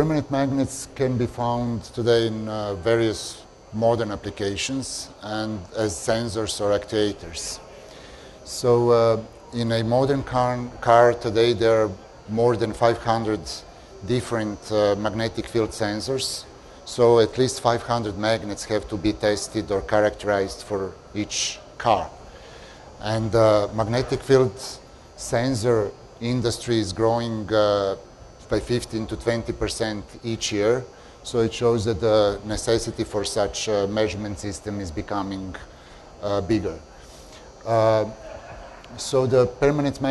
permanent magnets can be found today in various modern applications and as sensors or actuators. So in a modern car today, there are more than 500 different magnetic field sensors. So at least 500 magnets have to be tested or characterized for each car. And magnetic field sensor industry is growing by 15 to 20% each year. So it shows that the necessity for such a measurement system is becoming bigger. So the permanent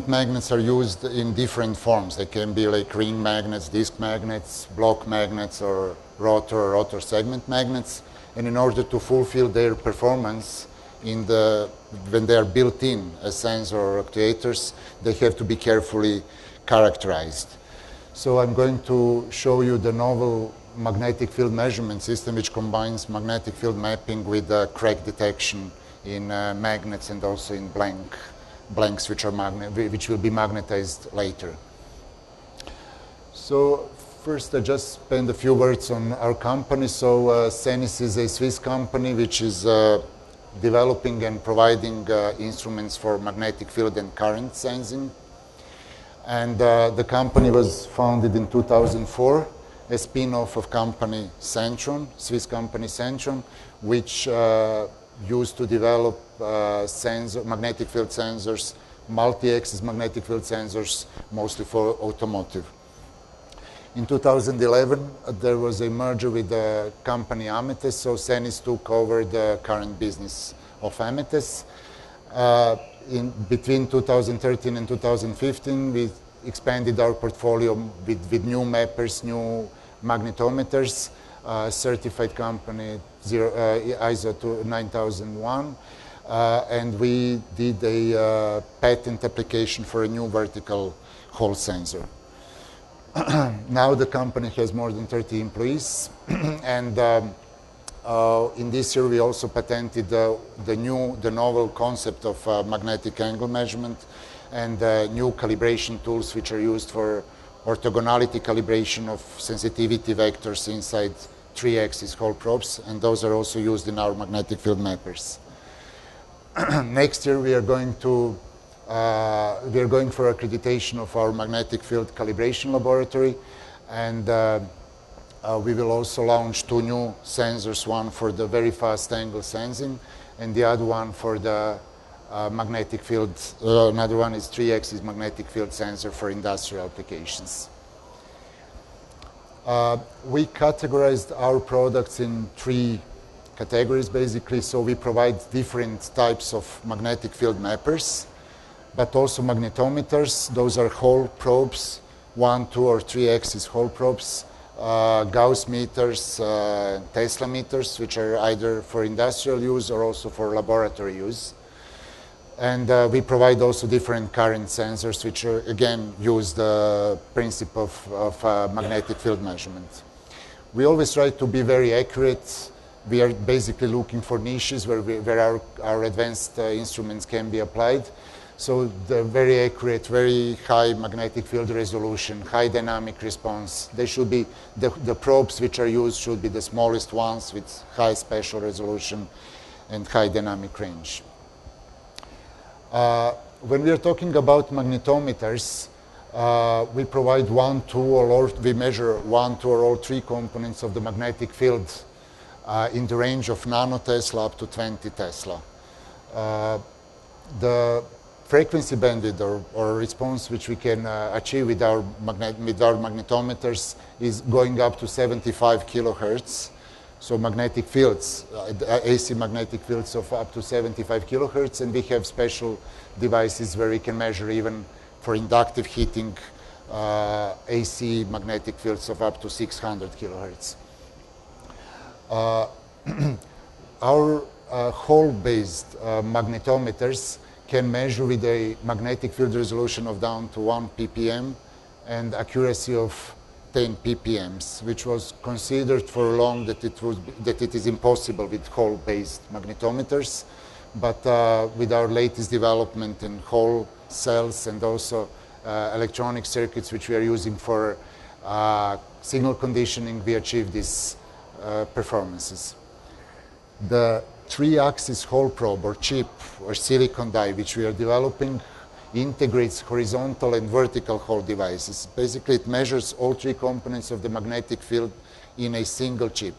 magnets are used in different forms. They can be like ring magnets, disc magnets, block magnets, or rotor segment magnets. And in order to fulfill their performance when they are built in as sensor or actuators, they have to be carefully characterized. So I'm going to show you the novel magnetic field measurement system, which combines magnetic field mapping with crack detection in magnets and also in blanks which will be magnetized later. So first I just spend a few words on our company. So Senis is a Swiss company which is developing and providing instruments for magnetic field and current sensing. And the company was founded in 2004, a spin-off of company Centron, Swiss company Centron, which used to develop magnetic field sensors, multi-axis magnetic field sensors, mostly for automotive. In 2011, there was a merger with the company Ametes, so Senis took over the current business of Ametes. Between 2013 and 2015, we expanded our portfolio with new mappers, new magnetometers, certified company ISO 9001, and we did a patent application for a new vertical Hall sensor. Now the company has more than 30 employees, and in this year we also patented the novel concept of magnetic angle measurement and new calibration tools which are used for orthogonality calibration of sensitivity vectors inside 3-axis Hall probes, and those are also used in our magnetic field mappers. Next year we are going for accreditation of our magnetic field calibration laboratory, and we will also launch 2 new sensors, one for the very fast angle sensing and the other one for the magnetic field. Another one is 3-axis magnetic field sensor for industrial applications. We categorized our products in 3 categories basically. So we provide different types of magnetic field mappers, but also magnetometers. Those are Hall probes, 1, 2, or 3-axis Hall probes, Gauss meters, Tesla meters, which are either for industrial use or also for laboratory use. And we provide also different current sensors, which are, again, use the principle of magnetic field measurement. We always try to be very accurate. We are basically looking for niches where our advanced instruments can be applied. So the very accurate, very high magnetic field resolution, high dynamic response. They should be, the probes which are used should be the smallest ones with high spatial resolution and high dynamic range. When we are talking about magnetometers, we provide 1, 2, or we measure 1, 2, or all 3 components of the magnetic field in the range of nanotesla up to 20 Tesla. The frequency bandwidth or response which we can achieve with our magnetometers is going up to 75 kilohertz. So magnetic fields, AC magnetic fields of up to 75 kilohertz, and we have special devices where we can measure even for inductive heating AC magnetic fields of up to 600 kilohertz. Our Hall-based magnetometers can measure with a magnetic field resolution of down to 1 ppm and accuracy of 10 ppms, which was considered for long that it is impossible with Hall-based magnetometers. But with our latest development in Hall cells and also electronic circuits which we are using for signal conditioning, we achieve these performances. The 3-axis hole probe or chip or silicon die, which we are developing, integrates horizontal and vertical hole devices. Basically, it measures all 3 components of the magnetic field in a single chip.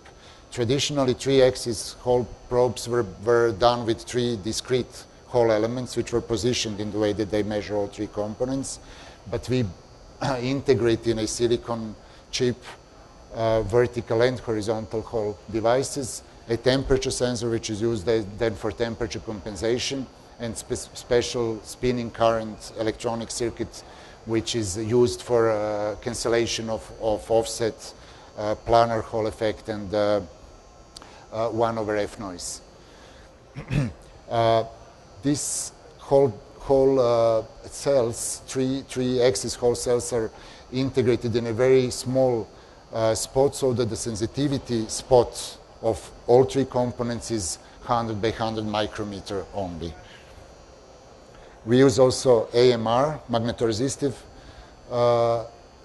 Traditionally, 3-axis hole probes were done with 3 discrete hole elements, which were positioned in the way that they measure all 3 components. But we integrate in a silicon chip vertical and horizontal hole devices, a temperature sensor, which is used then for temperature compensation, and special spinning current electronic circuit, which is used for cancellation of offset, planar Hall effect, and 1/f noise. These whole cells, 3-axis whole cells, are integrated in a very small spot, so that the sensitivity spot of all 3 components is 100 by 100 micrometer only. We use also AMR, magnetoresistive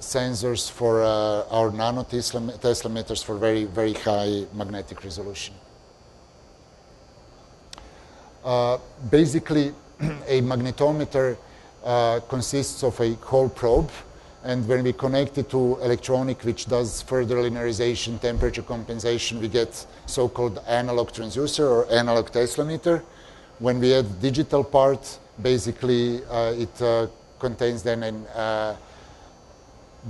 sensors for our nano Tesla meters for very, very high magnetic resolution. Basically, a magnetometer consists of a hole probe, and when we connect it to electronic, which does further linearization, temperature compensation, we get so-called analog transducer or analog Tesla meter. When we add digital part, basically it contains then a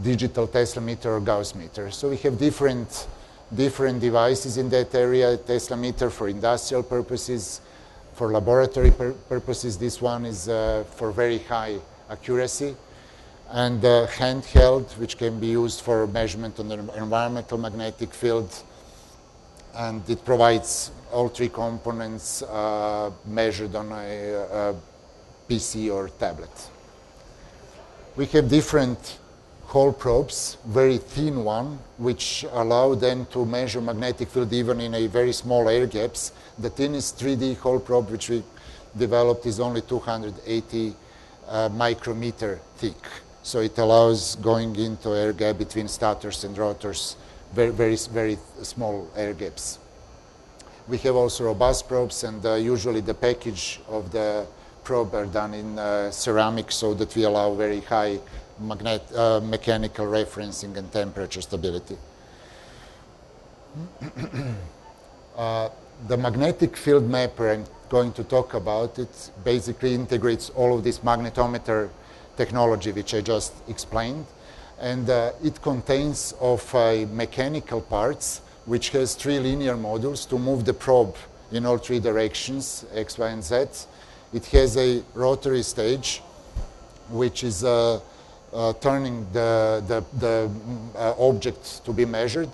digital Tesla meter or Gauss meter. So we have different devices in that area. Tesla meter for industrial purposes, for laboratory purposes. This one is for very high accuracy. And handheld, which can be used for measurement on the environmental magnetic field. And it provides all 3 components measured on a PC or tablet. We have different hole probes, very thin one, which allow then to measure magnetic field even in a very small air gaps. The thinnest 3D hole probe, which we developed, is only 280 micrometer thick. So it allows going into air gap between stators and rotors, very, very, very small air gaps. We have also robust probes, and usually the package of the probe are done in ceramic, so that we allow very high mechanical referencing and temperature stability. The magnetic field mapper, I'm going to talk about it, basically integrates all of this magnetometer technology, which I just explained. And it contains of mechanical parts, which has 3 linear modules to move the probe in all 3 directions, X, Y, and Z. It has a rotary stage, which is turning the object to be measured.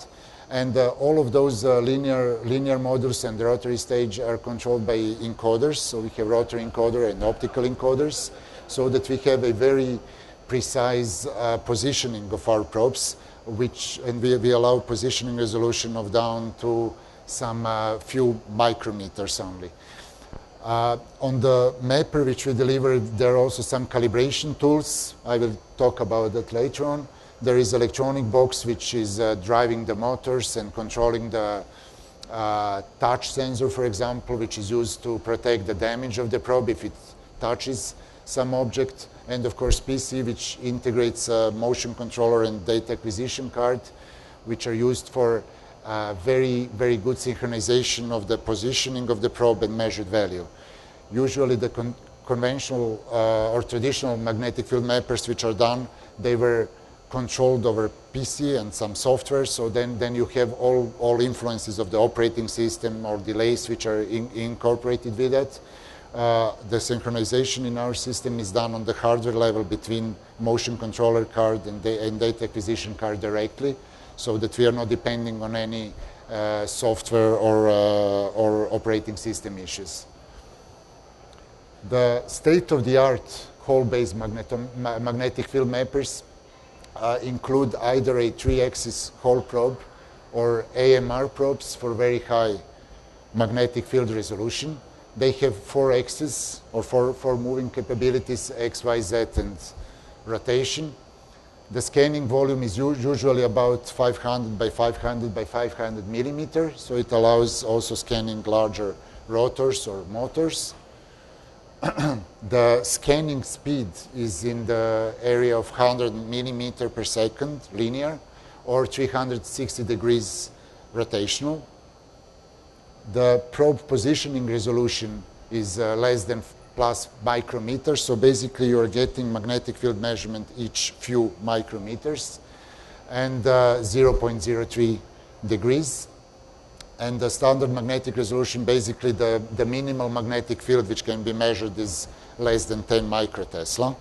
And all of those linear modules and the rotary stage are controlled by encoders. So we have rotary encoder and optical encoders, so that we have a very precise positioning of our probes, and we allow positioning resolution of down to some few micrometers only. On the mapper which we deliver, there are also some calibration tools. I will talk about that later on. There is electronic box which is driving the motors and controlling the touch sensor, for example, which is used to protect the damage of the probe if it touches some object. And of course PC, which integrates a motion controller and data acquisition card, which are used for very, very good synchronization of the positioning of the probe and measured value. Usually the conventional or traditional magnetic field mappers which are done, they were controlled over PC and some software, so then you have all influences of the operating system or delays which are incorporated with it. The synchronization in our system is done on the hardware level between motion controller card and data acquisition card directly, so that we are not depending on any software or operating system issues. The state-of-the-art hole-based magnetic field mappers include either a 3-axis hole probe or AMR probes for very high magnetic field resolution. They have 4 axes or four moving capabilities, X, Y, Z, and rotation. The scanning volume is usually about 500 by 500 by 500 millimeter, so it allows also scanning larger rotors or motors. The scanning speed is in the area of 100 millimeter per second linear or 360 degrees rotational. The probe positioning resolution is less than plus micrometers, so basically you're getting magnetic field measurement each few micrometers, and 0.03 degrees. And the standard magnetic resolution, basically the minimal magnetic field which can be measured is less than 10 microtesla.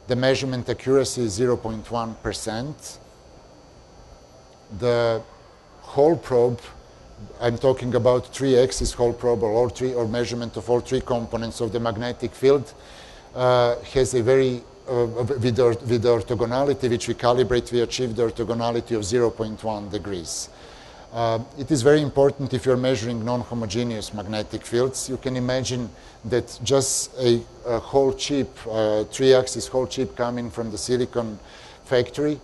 The measurement accuracy is 0.1%. The whole probe, I'm talking about 3-axis whole probe or measurement of all three components of the magnetic field, has a very, with the orthogonality which we calibrate, we achieve the orthogonality of 0.1 degrees. It is very important if you're measuring non-homogeneous magnetic fields. You can imagine that just a whole chip, 3-axis whole chip coming from the silicon factory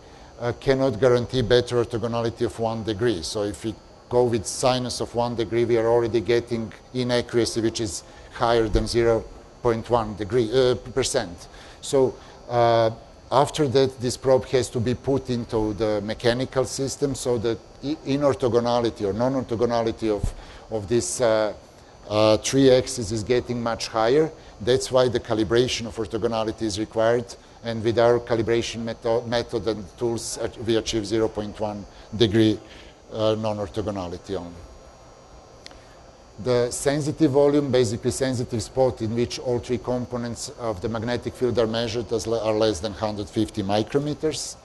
cannot guarantee better orthogonality of 1 degree. So if we go with sinus of 1 degree, we are already getting inaccuracy which is higher than 0.1 percent. So after that, this probe has to be put into the mechanical system so that inorthogonality or non-orthogonality of this 3-axis is getting much higher. That's why the calibration of orthogonality is required. And with our calibration method and tools, we achieve 0.1 degree non-orthogonality only. The sensitive volume, basically sensitive spot in which all three components of the magnetic field are measured, are less than 150 micrometers.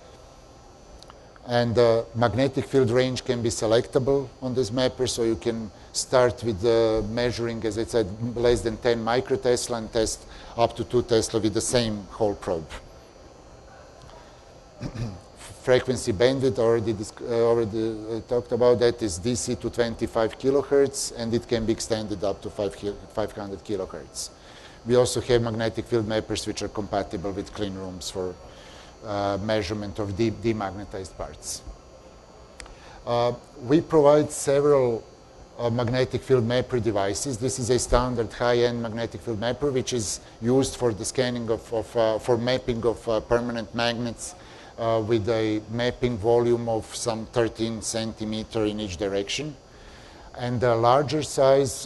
And the magnetic field range can be selectable on this mapper, so you can start with measuring, as I said, less than 10 microtesla and test up to 2 Tesla with the same whole probe. Frequency bandwidth, already talked about that, is DC to 25 kilohertz, and it can be extended up to 500 kilohertz. We also have magnetic field mappers which are compatible with clean rooms for measurement of demagnetized parts. We provide several magnetic field mapper devices. This is a standard high-end magnetic field mapper which is used for the scanning for mapping of permanent magnets with a mapping volume of some 13 centimeter in each direction. And the larger size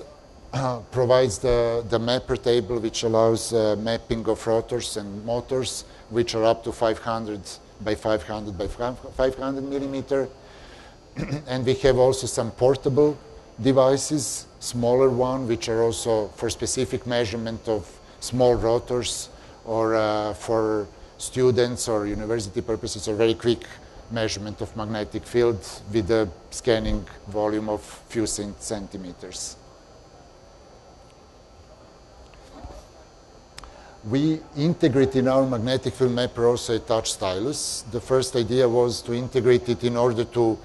provides the mapper table which allows mapping of rotors and motors which are up to 500 by 500 by 500 millimeter. And we have also some portable devices, smaller one, which are also for specific measurement of small rotors or for students or university purposes, or very quick measurement of magnetic field with a scanning volume of few centimeters. We integrate in our magnetic field mapper also a touch stylus. The first idea was to integrate it in order to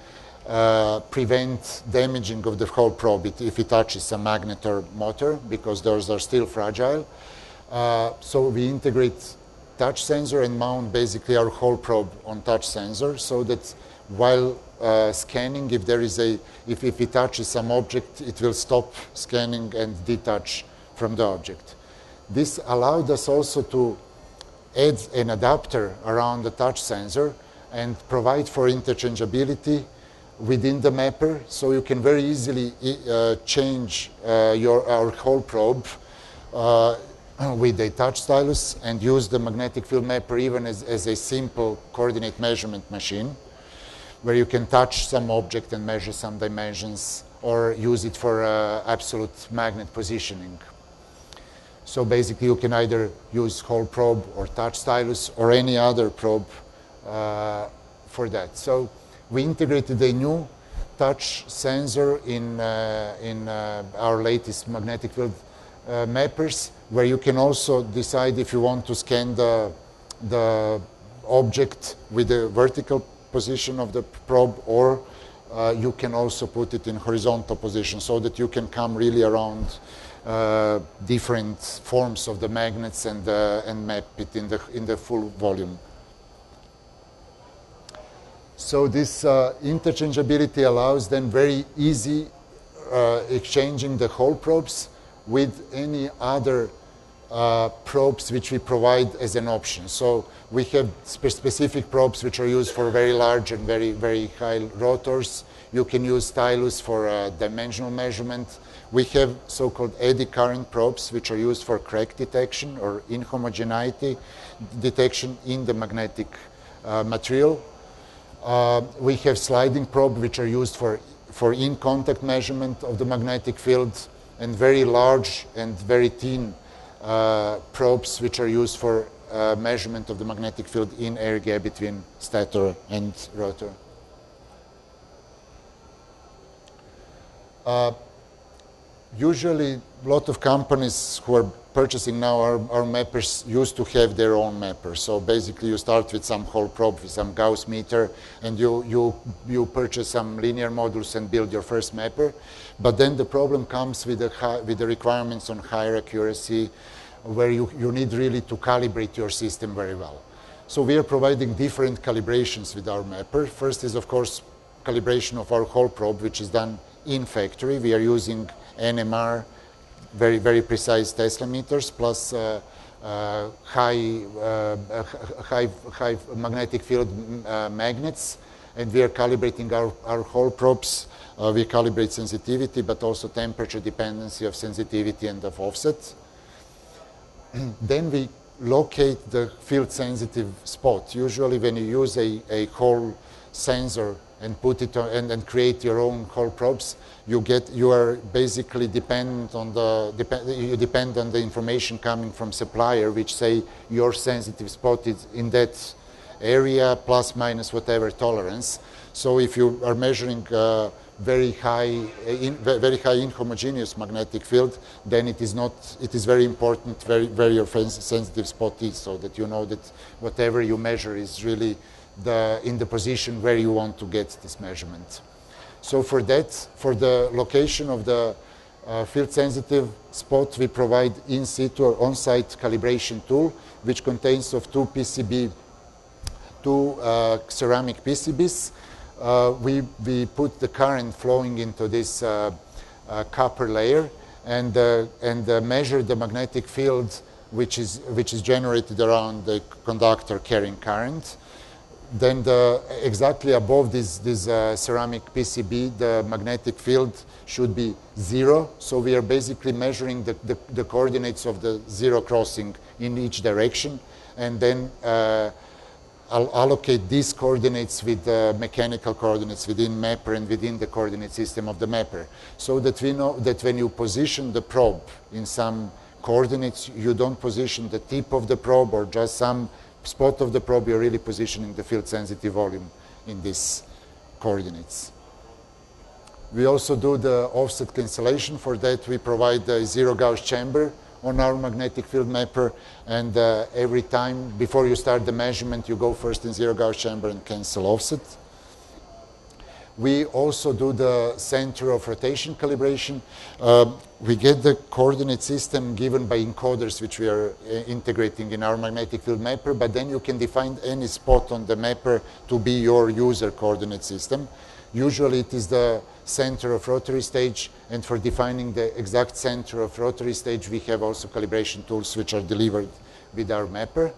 prevent damaging of the whole probe if it touches a magnet or motor, because those are still fragile. So we integrate touch sensor and mount basically our whole probe on touch sensor, so that while scanning, if it touches some object, it will stop scanning and detach from the object. This allowed us also to add an adapter around the touch sensor and provide for interchangeability within the mapper, so you can very easily change our whole probe with a touch stylus and use the magnetic field mapper even as a simple coordinate measurement machine, where you can touch some object and measure some dimensions, or use it for absolute magnet positioning. So basically you can either use whole probe or touch stylus or any other probe for that. So we integrated a new touch sensor in our latest magnetic field mappers, where you can also decide if you want to scan the object with the vertical position of the probe, or you can also put it in horizontal position, so that you can come really around different forms of the magnets and map it in the full volume. So this interchangeability allows then very easy exchanging the hole probes with any other probes which we provide as an option. So we have specific probes which are used for very large and very high rotors. You can use stylus for dimensional measurement. We have so-called eddy current probes which are used for crack detection or inhomogeneity detection in the magnetic material. We have sliding probe which are used for in-contact measurement of the magnetic field, and very large and very thin probes which are used for measurement of the magnetic field in air gap between stator and rotor. Usually, a lot of companies who are purchasing now our mappers used to have their own mapper. So basically, you start with some hole probe, with some Gauss meter, and you purchase some linear modules and build your first mapper. But then the problem comes with the requirements on higher accuracy, where you need really to calibrate your system very well. So we are providing different calibrations with our mapper. First is, of course, calibration of our hole probe, which is done in factory. We are using NMR, very precise Tesla meters, plus high magnetic field magnets, and we are calibrating our hole probes. We calibrate sensitivity, but also temperature dependency of sensitivity and of offset. Then we locate the field-sensitive spot. Usually when you use a hole sensor and put it on, and create your own hole probes, you are basically dependent on the information coming from supplier, which say your sensitive spot is in that area plus minus whatever tolerance. So if you are measuring very high inhomogeneous magnetic field, then it is very important where your sensitive spot is, so that you know that whatever you measure is really in the position where you want to get this measurement. So for that, for the location of the field-sensitive spot, we provide in situ or on-site calibration tool, which contains of two ceramic PCBs. We put the current flowing into this copper layer and measure the magnetic field which is generated around the conductor carrying current. Then exactly above this ceramic PCB, the magnetic field should be 0. So we are basically measuring the coordinates of the 0 crossing in each direction, and then I'll allocate these coordinates with the mechanical coordinates within mapper and within the coordinate system of the mapper, so that we know that when you position the probe in some coordinates, you don't position the tip of the probe or just some spot of the probe. You're really positioning the field-sensitive volume in these coordinates. We also do the offset cancellation. For that, we provide a zero Gauss chamber on our magnetic field mapper, and every time before you start the measurement, you go first in zero Gauss chamber and cancel offset. We also do the center of rotation calibration. We get the coordinate system given by encoders, which we are integrating in our magnetic field mapper, but then you can define any spot on the mapper to be your user coordinate system. Usually it is the center of rotary stage, and for defining the exact center of rotary stage, we have also calibration tools which are delivered with our mapper.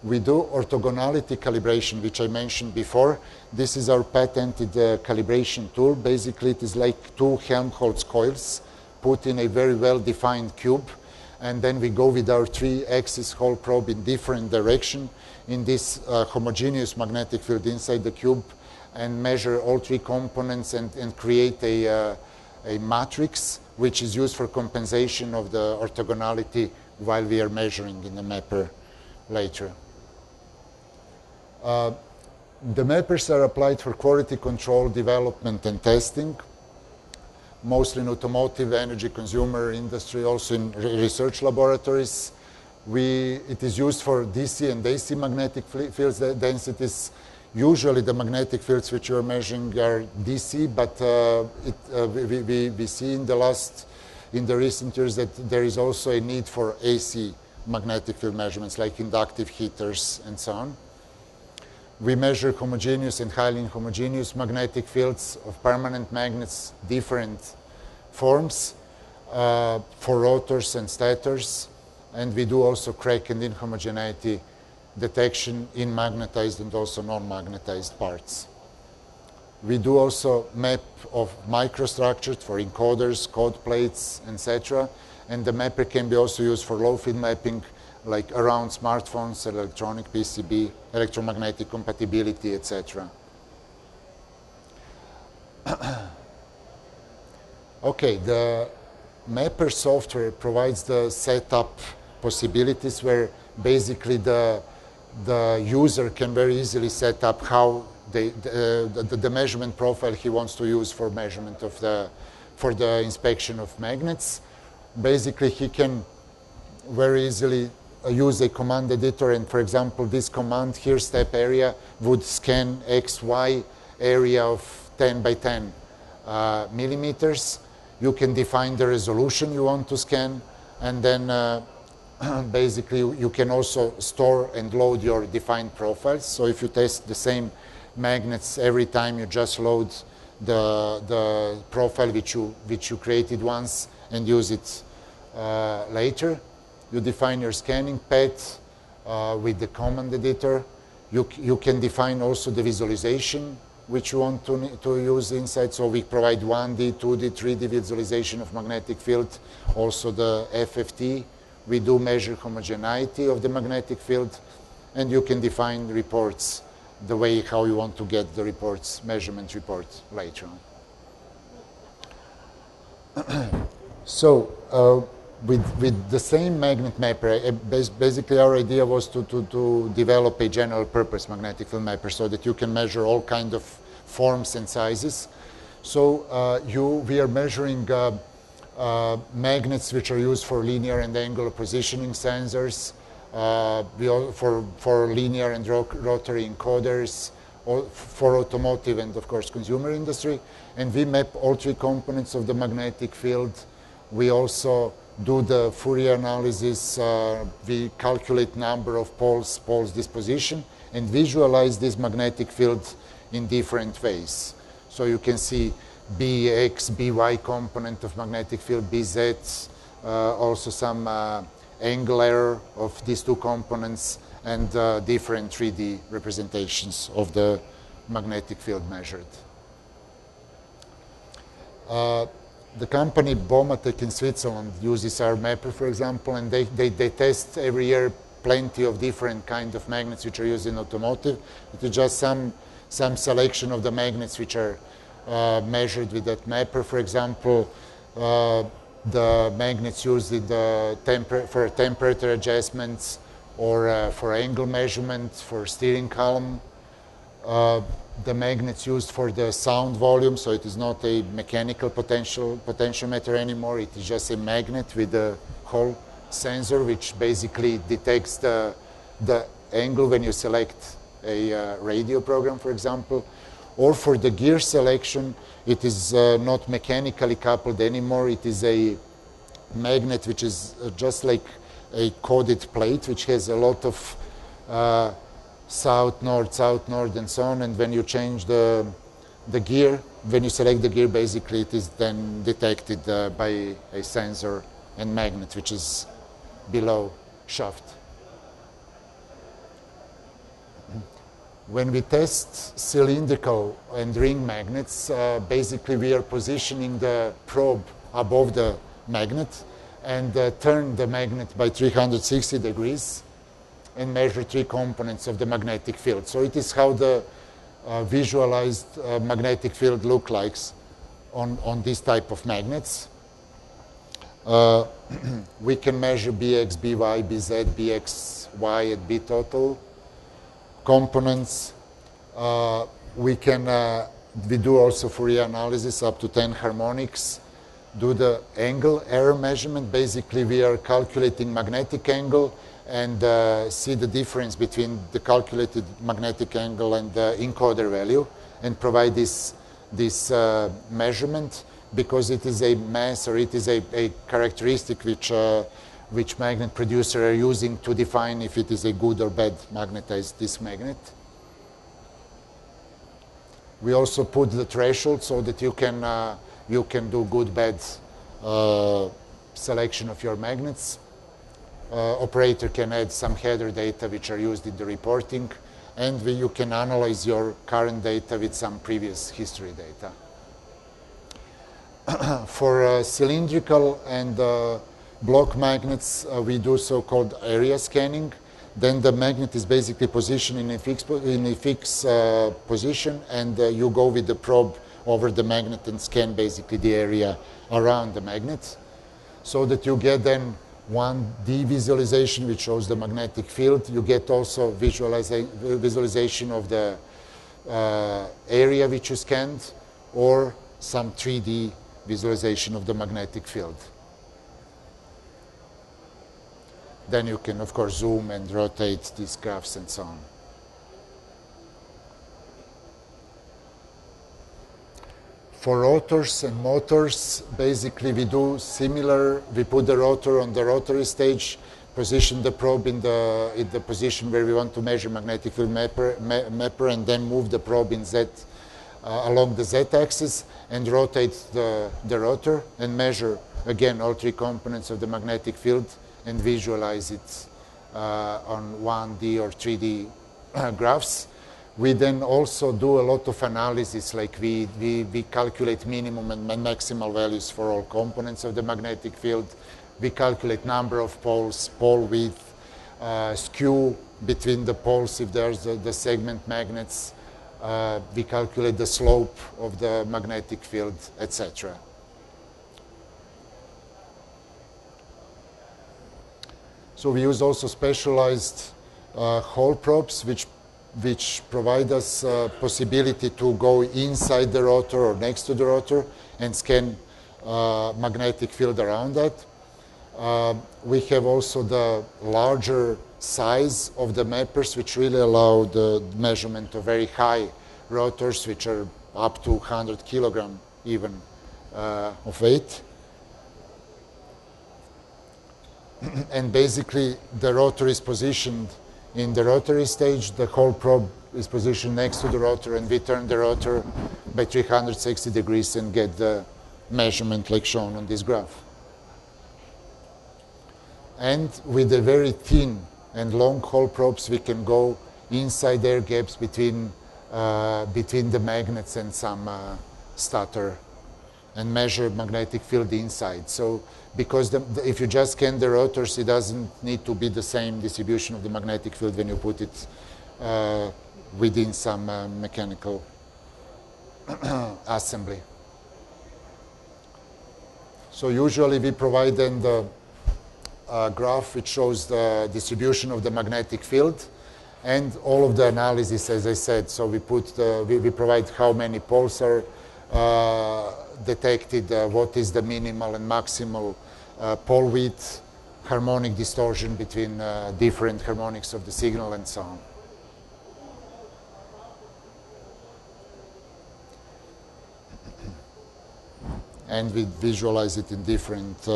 We do orthogonality calibration, which I mentioned before. This is our patented calibration tool. Basically, it is like two Helmholtz coils put in a very well-defined cube, and then we go with our 3-axis hole probe in different direction in this homogeneous magnetic field inside the cube, and measure all 3 components and create a matrix which is used for compensation of the orthogonality while we are measuring in the mapper later. The mappers are applied for quality control, development, and testing, mostly in automotive, energy consumer industry, also in research laboratories. It is used for DC and AC magnetic fields densities. Usually the magnetic fields which you are measuring are DC, but we see in the last in the recent years that there is also a need for AC magnetic field measurements, like inductive heaters and so on. We measure homogeneous and highly inhomogeneous magnetic fields of permanent magnets, different forms for rotors and stators. And we do also crack and inhomogeneity detection in magnetized and also non-magnetized parts. We do also map of microstructures for encoders, code plates, etc. And the mapper can be also used for low field mapping, like around smartphones, electronic PCB, electromagnetic compatibility, etc. Okay, the mapper software provides the setup possibilities where basically the user can very easily set up how the measurement profile he wants to use for measurement of for the inspection of magnets. Basically, he can very easily use a command editor, and for example, this command here, step area, would scan XY area of 10 by 10 millimeters. You can define the resolution you want to scan, and then basically you can also store and load your defined profiles. So if you test the same magnets every time, you just load the profile which you created once and use it later. You define your scanning path with the command editor. You can define also the visualization which you want to use inside. So we provide 1D, 2D, 3D visualization of magnetic field, also the FFT. We do measure homogeneity of the magnetic field, and you can define reports the way how you want to get the reports, measurement reports later on. So with the same magnet mapper, basically our idea was to develop a general purpose magnetic field mapper so that you can measure all kind of forms and sizes. So we are measuring magnets which are used for linear and angular positioning sensors, for linear and rotary encoders, for automotive and of course consumer industry. And we map all three components of the magnetic field. We also do the Fourier analysis. We calculate number of poles disposition, and visualize this magnetic field in different ways. So you can see Bx, By component of magnetic field, Bz, also some angle error of these two components, and different 3D representations of the magnetic field measured. The company Bomatec in Switzerland uses our mapper, for example, and they test every year plenty of different kind of magnets which are used in automotive. It is just some selection of the magnets which are measured with that mapper. For example, the magnets used in for temperature adjustments, or for angle measurement, for steering column. The magnets used for the sound volume, so it is not a mechanical potentiometer anymore. It is just a magnet with a Hall sensor, which basically detects the angle when you select a radio program, for example. Or for the gear selection, it is not mechanically coupled anymore. It is a magnet which is just like a coded plate, which has a lot of south, north, and so on. And when you change the gear, when you select the gear, basically it is then detected by a sensor and magnet which is below shaft. When we test cylindrical and ring magnets, basically we are positioning the probe above the magnet and turn the magnet by 360 degrees and measure three components of the magnetic field. So it is how the visualized magnetic field looks like on this type of magnets. We can measure Bx, By, Bz, Bx, Y, and B total components. We do also Fourier analysis up to 10 harmonics. Do the angle error measurement. Basically, we are calculating magnetic angle and see the difference between the calculated magnetic angle and the encoder value, and provide this measurement because it is a mass or it is a characteristic which magnet producers are using to define if it is a good or bad magnetized disk magnet. We also put the threshold so that you can do good, bad selection of your magnets. Operator can add some header data which are used in the reporting, and you can analyze your current data with some previous history data. For cylindrical and block magnets, we do so-called area scanning. Then the magnet is basically positioned in a fixed position, and you go with the probe over the magnet and scan basically the area around the magnet, so that you get then 1D visualization which shows the magnetic field. You get also visualization of the area which you scanned, or some 3D visualization of the magnetic field. Then you can, of course, zoom and rotate these graphs and so on. For rotors and motors, basically we do similar. We put the rotor on the rotary stage, position the probe in the position where we want to measure magnetic field mapper, and then move the probe in Z along the Z-axis and rotate the rotor and measure, again, all three components of the magnetic field and visualize it on 1D or 3D graphs. We then also do a lot of analysis, like we calculate minimum and maximal values for all components of the magnetic field. We calculate number of poles, pole width, skew between the poles if there's the segment magnets. We calculate the slope of the magnetic field, etc. So we use also specialized hole probes, which provide us possibility to go inside the rotor or next to the rotor and scan magnetic field around that. We have also the larger size of the mappers, which really allow the measurement of very high rotors, which are up to 100 kilogram even of weight. And basically, the rotor is positioned in the rotary stage. The hole probe is positioned next to the rotor, and we turn the rotor by 360 degrees and get the measurement like shown on this graph. And with the very thin and long hole probes, we can go inside air gaps between the magnets and some stator and measure magnetic field inside. So because if you just scan the rotors, it doesn't need to be the same distribution of the magnetic field when you put it within some mechanical assembly. So usually we provide then the graph which shows the distribution of the magnetic field and all of the analysis, as I said. So we provide how many poles are detected, what is the minimal and maximal pole width, harmonic distortion between different harmonics of the signal, and so on. And we visualize it in different,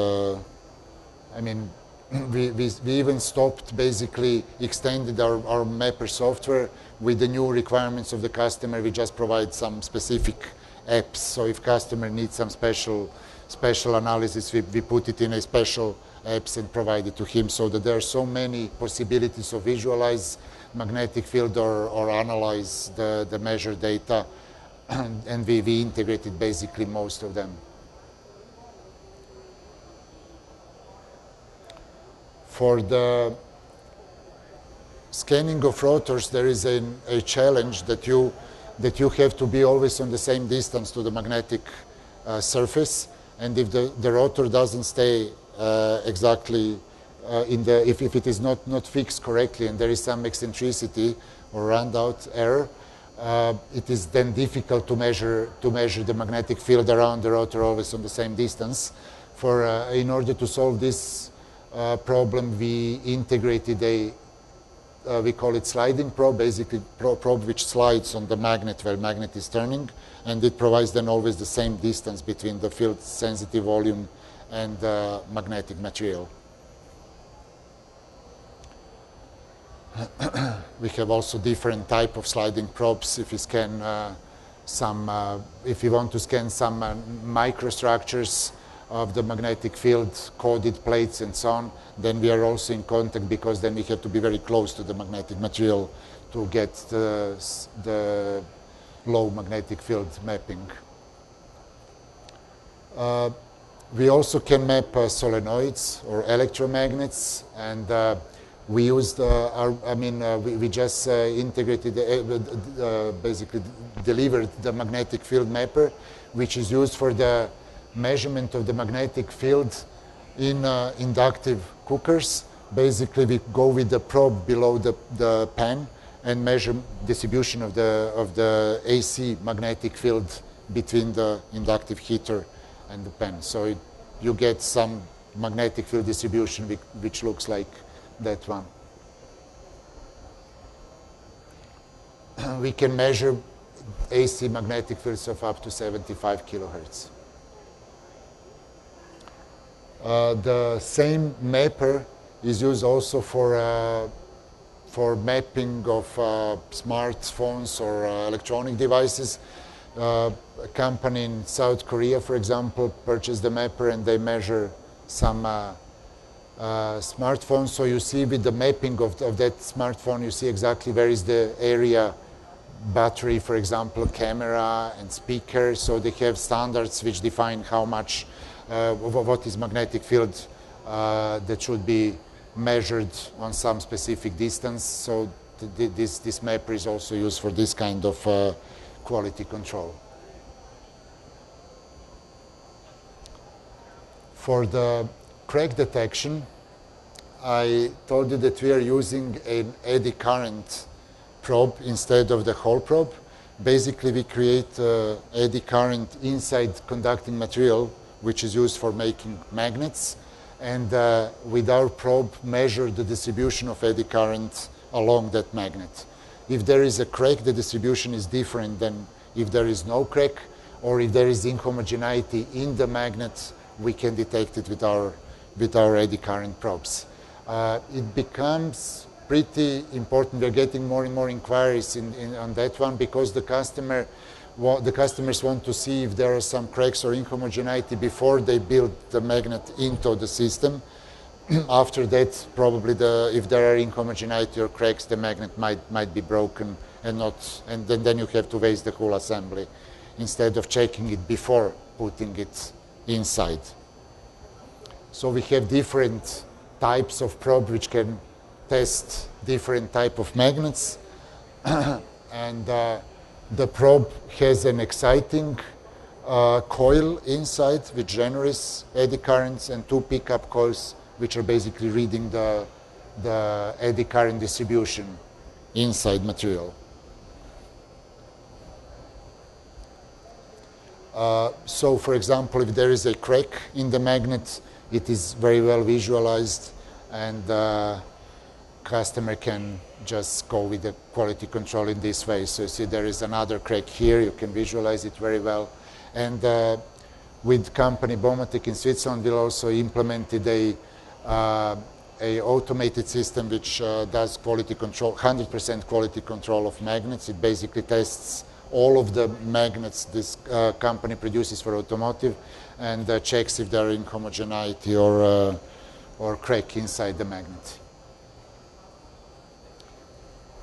we even stopped, basically extended our mapper software with the new requirements of the customer. We just provide some specific apps. So if customer needs some special analysis, we put it in a special apps and provide it to him, so that there are so many possibilities to visualize magnetic field or analyze the measured data, and we integrated basically most of them. For the scanning of rotors, there is a challenge that you have to be always on the same distance to the magnetic surface, and if the rotor doesn't stay exactly if it is not fixed correctly and there is some eccentricity or round-out error, it is then difficult to measure the magnetic field around the rotor always on the same distance. In order to solve this problem, we integrated we call it sliding probe, basically probe which slides on the magnet while magnet is turning, and it provides then always the same distance between the field sensitive volume and the magnetic material. We have also different type of sliding probes. If you scan if you want to scan some microstructures of the magnetic field, coded plates and so on, then we are also in contact, because then we have to be very close to the magnetic material to get the low magnetic field mapping. We also can map solenoids or electromagnets, and we used we just integrated, basically delivered the magnetic field mapper, which is used for the measurement of the magnetic field in inductive cookers. Basically, we go with the probe below the pan and measure distribution of the AC magnetic field between the inductive heater and the pan. So you get some magnetic field distribution which looks like that one. We can measure AC magnetic fields of up to 75 kilohertz. The same mapper is used also for mapping of smartphones or electronic devices. A company in South Korea, for example, purchased the mapper, and they measure some smartphones. So you see with the mapping of that smartphone, you see exactly where is the area, battery, for example, camera and speaker. So they have standards which define how much, what is magnetic field that should be measured on some specific distance. So this mapper is also used for this kind of quality control. For the crack detection, I told you that we are using an eddy current probe instead of the Hall probe. Basically, we create eddy current inside conducting material, which is used for making magnets, and with our probe measure the distribution of eddy current along that magnet. If there is a crack, the distribution is different than if there is no crack, or if there is inhomogeneity in the magnet, we can detect it with our eddy current probes. It becomes pretty important. We're getting more and more inquiries on that one, because the customers want to see if there are some cracks or inhomogeneity before they build the magnet into the system. After that, probably if there are inhomogeneity or cracks, the magnet might be broken, and then you have to waste the whole assembly instead of checking it before putting it inside. So we have different types of probe which can test different type of magnets, and the probe has an exciting coil inside which generates eddy currents, and two pickup coils which are basically reading the eddy current distribution inside material. So, for example, if there is a crack in the magnet, it is very well visualized, and customer can just go with the quality control in this way. So you see there is another crack here, you can visualize it very well. And with company Bomatec in Switzerland, we also implemented a automated system which does quality control, 100% quality control of magnets. It basically tests all of the magnets this company produces for automotive, and checks if there are inhomogeneity or crack inside the magnet.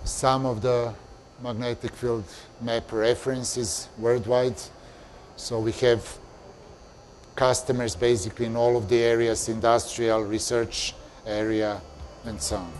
Some of the magnetic field map references worldwide. So we have customers basically in all of the areas, industrial, research area, and so on.